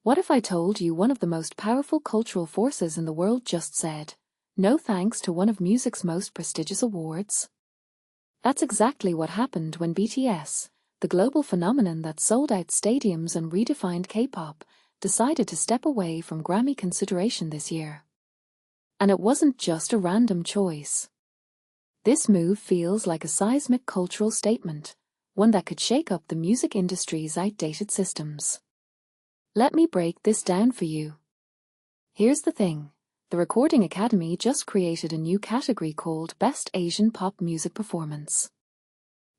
What if I told you one of the most powerful cultural forces in the world just said, no thanks to one of music's most prestigious awards? That's exactly what happened when BTS, the global phenomenon that sold out stadiums and redefined K-pop, decided to step away from Grammy consideration this year. And it wasn't just a random choice. This move feels like a seismic cultural statement, one that could shake up the music industry's outdated systems. Let me break this down for you. Here's the thing. The Recording Academy just created a new category called Best Asian Pop Music Performance.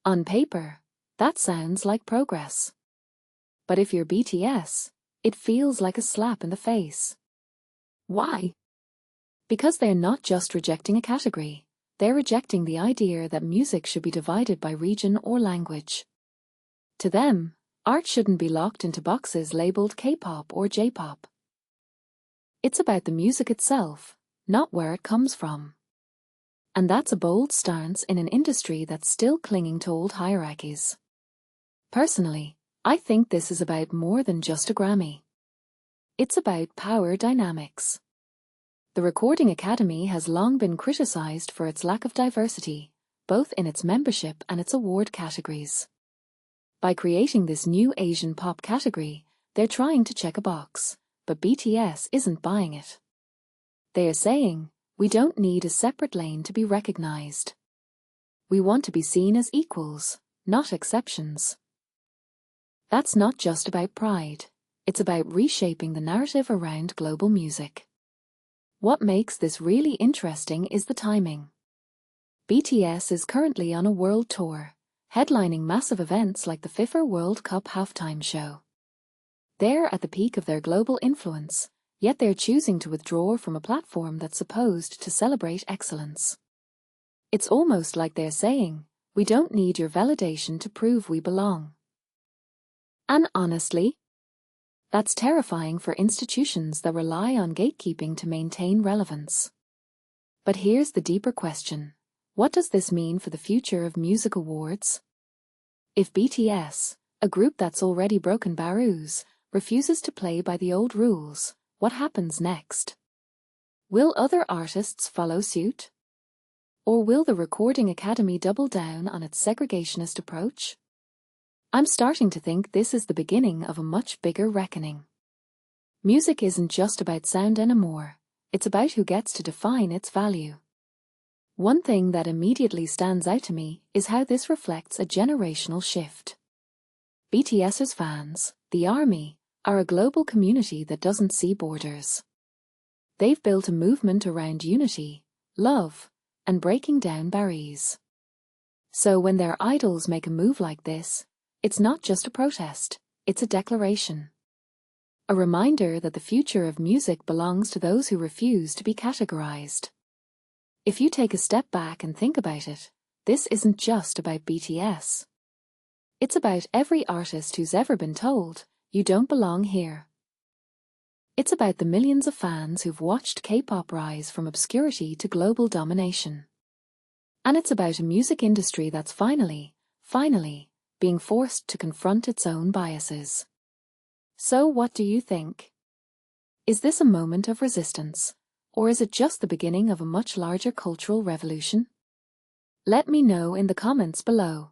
On paper, that sounds like progress. But if you're BTS, it feels like a slap in the face. Why? Because they're not just rejecting a category, they're rejecting the idea that music should be divided by region or language. To them, art shouldn't be locked into boxes labeled K-pop or J-pop. It's about the music itself, not where it comes from. And that's a bold stance in an industry that's still clinging to old hierarchies. Personally, I think this is about more than just a Grammy. It's about power dynamics. The Recording Academy has long been criticized for its lack of diversity, both in its membership and its award categories. By creating this new Asian pop category, they're trying to check a box, but BTS isn't buying it. They are saying, we don't need a separate lane to be recognized. We want to be seen as equals, not exceptions. That's not just about pride, it's about reshaping the narrative around global music. What makes this really interesting is the timing. BTS is currently on a world tour, headlining massive events like the FIFA World Cup halftime show. They're at the peak of their global influence, yet they're choosing to withdraw from a platform that's supposed to celebrate excellence. It's almost like they're saying, we don't need your validation to prove we belong. And honestly, that's terrifying for institutions that rely on gatekeeping to maintain relevance. But here's the deeper question. What does this mean for the future of music awards? If BTS, a group that's already broken barriers, refuses to play by the old rules, what happens next? Will other artists follow suit? Or will the Recording Academy double down on its segregationist approach? I'm starting to think this is the beginning of a much bigger reckoning. Music isn't just about sound anymore, it's about who gets to define its value. One thing that immediately stands out to me is how this reflects a generational shift. BTS's fans, the ARMY, are a global community that doesn't see borders. They've built a movement around unity, love, and breaking down barriers. So when their idols make a move like this, it's not just a protest, it's a declaration. A reminder that the future of music belongs to those who refuse to be categorized. If you take a step back and think about it, this isn't just about BTS. It's about every artist who's ever been told, you don't belong here. It's about the millions of fans who've watched K-pop rise from obscurity to global domination. And it's about a music industry that's finally, being forced to confront its own biases. So what do you think? Is this a moment of resistance, or is it just the beginning of a much larger cultural revolution? Let me know in the comments below.